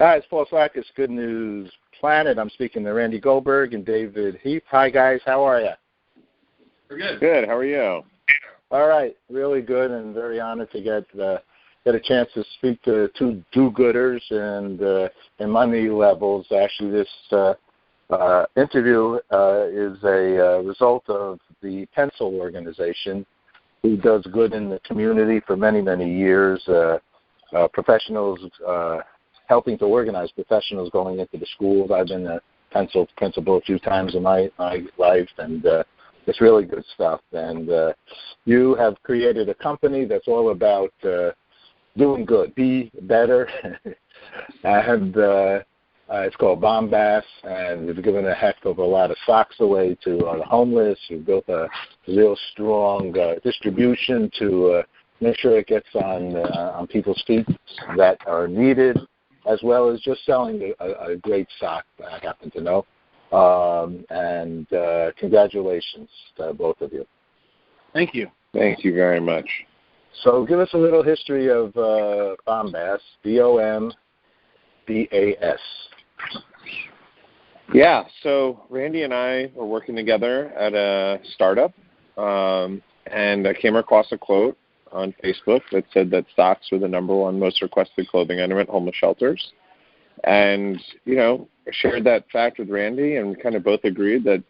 Hi, it's Paul Slackus, Good News Planet. I'm speaking to Randy Goldberg and David Heath. Hi, guys. How are you? We're good. Good. How are you? All right. Really good, and very honored to get a chance to speak to two do-gooders and money levels. Actually, this interview is a result of the Pencil organization, who does good in the community for many, many years. Professionals, helping to organize professionals going into the schools. I've been a Pencil principal a few times in my life, and it's really good stuff. And you have created a company that's all about doing good, be better, and it's called Bombas, and you've given a heck of a lot of socks away to the homeless. You've built a real strong distribution to make sure it gets on people's feet that are needed, as well as just selling a great sock, I happen to know. And congratulations to both of you. Thank you. Thank you very much. So give us a little history of Bombas, Bombas. Yeah, so Randy and I were working together at a startup, and I came across a quote on Facebook that said that socks were the number one most requested clothing item at homeless shelters. And, I shared that fact with Randy, and we kind of both agreed that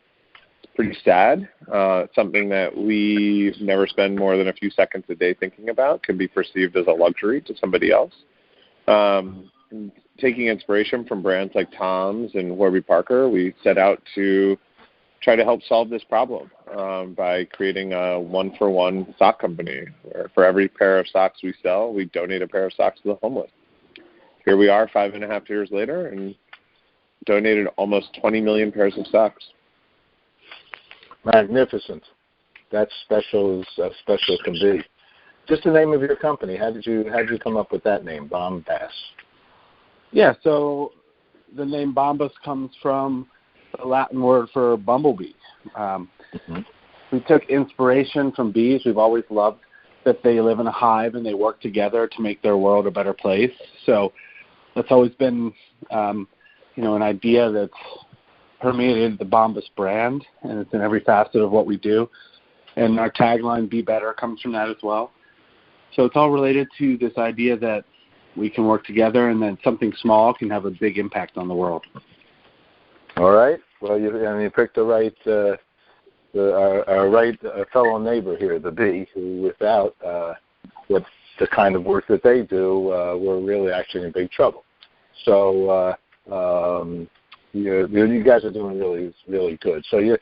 it's pretty sad. It's something that we never spend more than a few seconds a day thinking about, can be perceived as a luxury to somebody else. Taking inspiration from brands like Tom's and Warby Parker, we set out to try to help solve this problem by creating a one-for-one sock company, where for every pair of socks we sell, we donate a pair of socks to the homeless. Here we are 5.5 years later and donated almost 20 million pairs of socks. Magnificent. That's special as special can be. Just the name of your company. How did you come up with that name, Bombas? Yeah, so the name Bombas comes from the Latin word for bumblebee. We took inspiration from bees. We've always loved that they live in a hive and they work together to make their world a better place. So that's always been, an idea that's permeated the Bombas brand, and it's in every facet of what we do. And our tagline, Be Better, comes from that as well. So it's all related to this idea that we can work together, and then something small can have a big impact on the world. All right. Well, you picked the right, our fellow neighbor here, the bee, who without with the kind of work that they do, we're really actually in big trouble. So you guys are doing really, really good. So you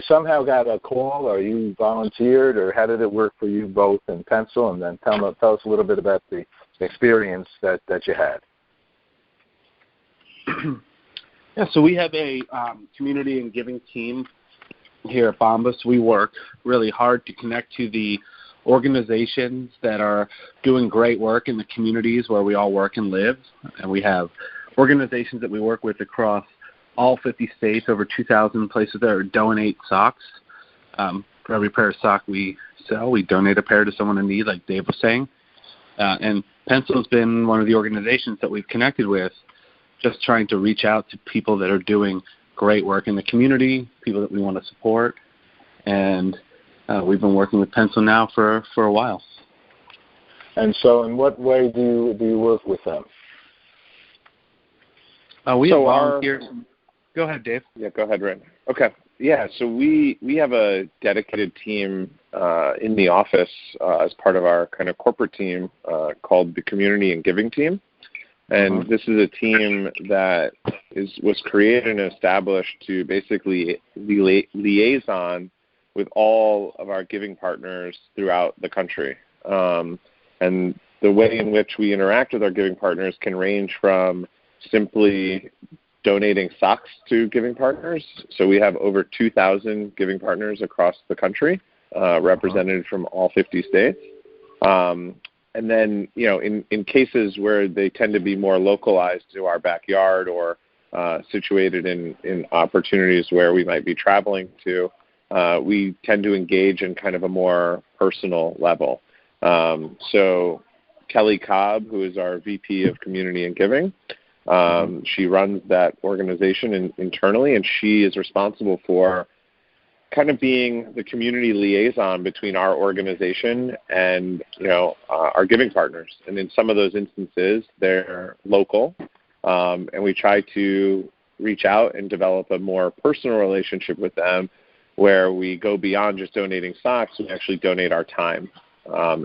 somehow got a call, or you volunteered, or how did it work for you both in Pencil? And then tell us a little bit about the experience that you had. Yeah, so we have a community and giving team here at Bombas. We work really hard to connect to the organizations that are doing great work in the communities where we all work and live. And we have organizations that we work with across all 50 states, over 2,000 places that donate socks. For every pair of sock we sell, we donate a pair to someone in need, like Dave was saying. And Pencil's been one of the organizations that we've connected with, just trying to reach out to people that are doing great work in the community, people that we want to support. And we've been working with Pencil now for a while. And so in what way do you work with them? We have volunteers. Go ahead, Dave. Yeah, go ahead, Randy. Okay. Yeah, so we have a dedicated team in the office as part of our kind of corporate team called the Community and Giving Team. And this is a team that was created and established to basically liaison with all of our giving partners throughout the country. And the way in which we interact with our giving partners can range from simply donating socks to giving partners. So we have over 2,000 giving partners across the country, represented from all 50 states. And then, in cases where they tend to be more localized to our backyard or situated in opportunities where we might be traveling to, we tend to engage in kind of a more personal level. So Kelly Cobb, who is our VP of Community and Giving, She runs that organization internally, and she is responsible for kind of being the community liaison between our organization and, our giving partners. And in some of those instances, they're local, and we try to reach out and develop a more personal relationship with them where we go beyond just donating socks. We actually donate our time.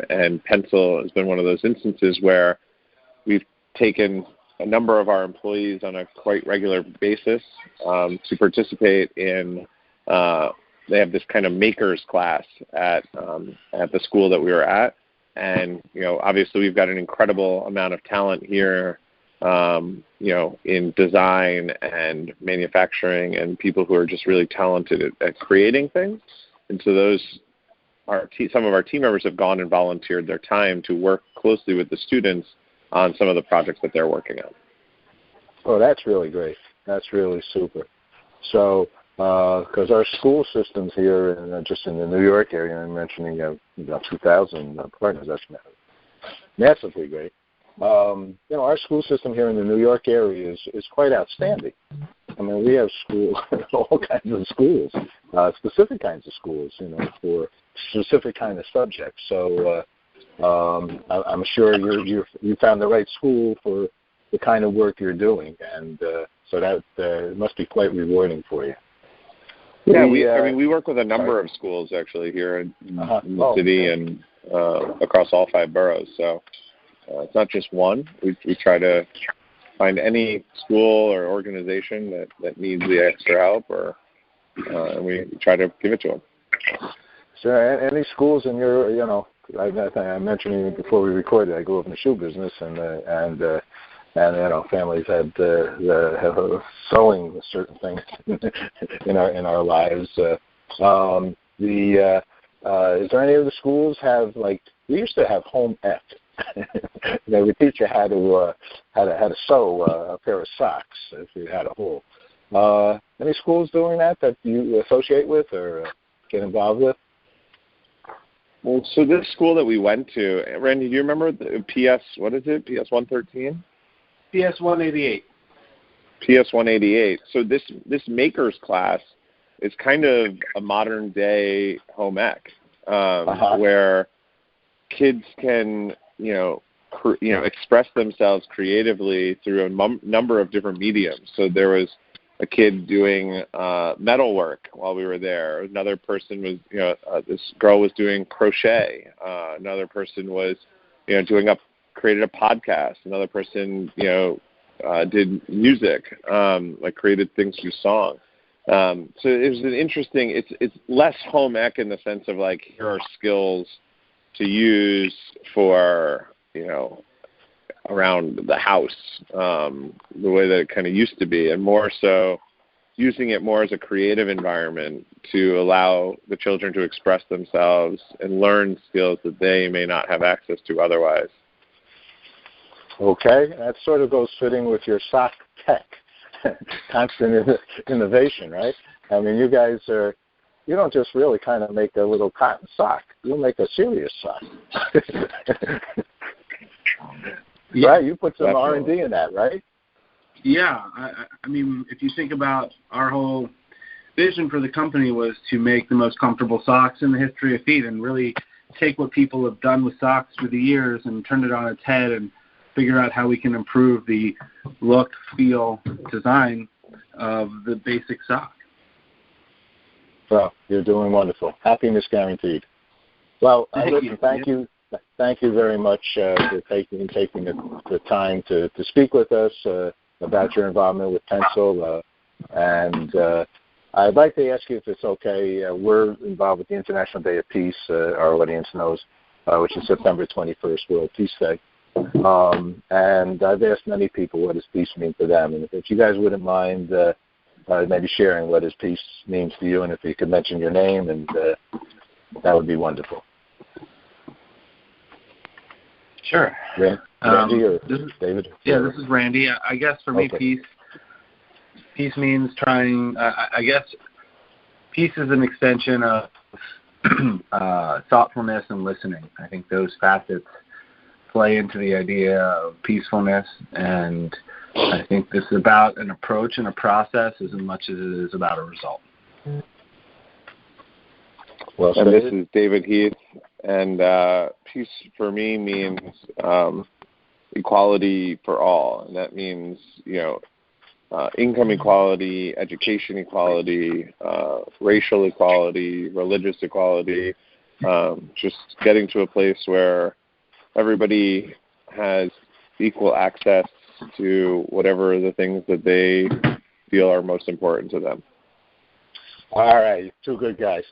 And Pencil has been one of those instances where we've taken a number of our employees on a quite regular basis to participate in they have this kind of makers class at the school that we were at. And, obviously we've got an incredible amount of talent here, in design and manufacturing and people who are just really talented at creating things. And so some of our team members have gone and volunteered their time to work closely with the students on some of the projects that they're working on. Oh, that's really great. That's really super. So, because our school systems here, just in the New York area, I'm mentioning about 2,000 partners, that's massively great. Our school system here in the New York area is quite outstanding. I mean, we have all kinds of schools, specific kinds of schools, for specific kind of subjects. So I'm sure you found the right school for the kind of work you're doing, and so that must be quite rewarding for you. Yeah, we work with a number of schools actually here in the city and across all 5 boroughs. So it's not just one. We try to find any school or organization that needs the extra help, and we try to give it to them. So any schools in your, I mentioned even before we recorded, I grew up in the shoe business, and families had sewing certain things in our lives. Is there any of the schools have, like, we used to have home ec. They would teach you how to sew a pair of socks if you had a hole. Any schools doing that you associate with or get involved with? Well, so this school that we went to, Randy, do you remember the PS? What is it? PS 113? PS 188. PS 188. So this makers class is kind of a modern day home ec, where kids can express themselves creatively through a number of different mediums. So there was a kid doing metal work while we were there. Another person was, this girl was doing crochet. Another person was, created a podcast. Another person, did music, created things through song. So it was an interesting. It's less home ec in the sense of like, here are skills to use for around the house, the way that it kind of used to be, and more so using it more as a creative environment to allow the children to express themselves and learn skills that they may not have access to otherwise. Okay, that sort of goes fitting with your sock tech, constant innovation, right? I mean, you guys you don't just really kind of make a little cotton sock. You'll make a serious sock. Yeah. Right? You put some R&D in that, right? Yeah. I mean, if you think about our whole vision for the company was to make the most comfortable socks in the history of feet and really take what people have done with socks through the years and turn it on its head and figure out how we can improve the look, feel, design of the basic sock. Well, you're doing wonderful. Happiness guaranteed. Well, thank you. Thank you very much for taking the time to speak with us about your involvement with Pencil. And I'd like to ask you if it's okay. We're involved with the International Day of Peace, our audience knows, which is September 21st, World Peace Day. And I've asked many people what does peace mean to them. And if you guys wouldn't mind maybe sharing what does peace means to you, and if you could mention your name, and that would be wonderful. Sure. Randy or David? Yeah, this is Randy. I guess for me, peace means trying. I guess peace is an extension of thoughtfulness and listening. I think those facets play into the idea of peacefulness and I think this is about an approach and a process as much as it is about a result. Well, and this is David Heath, and peace for me means equality for all, and that means, income equality, education equality, racial equality, religious equality, just getting to a place where everybody has equal access to whatever the things that they feel are most important to them. All right, two good guys.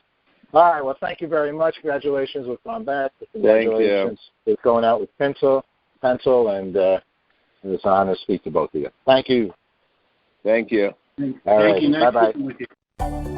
All right, well, thank you very much. Congratulations with Bombas. Congratulations with going out with Pencil, and it's an honor to speak to both of you. Thank you. Thank you. All right, Thank you. bye-bye.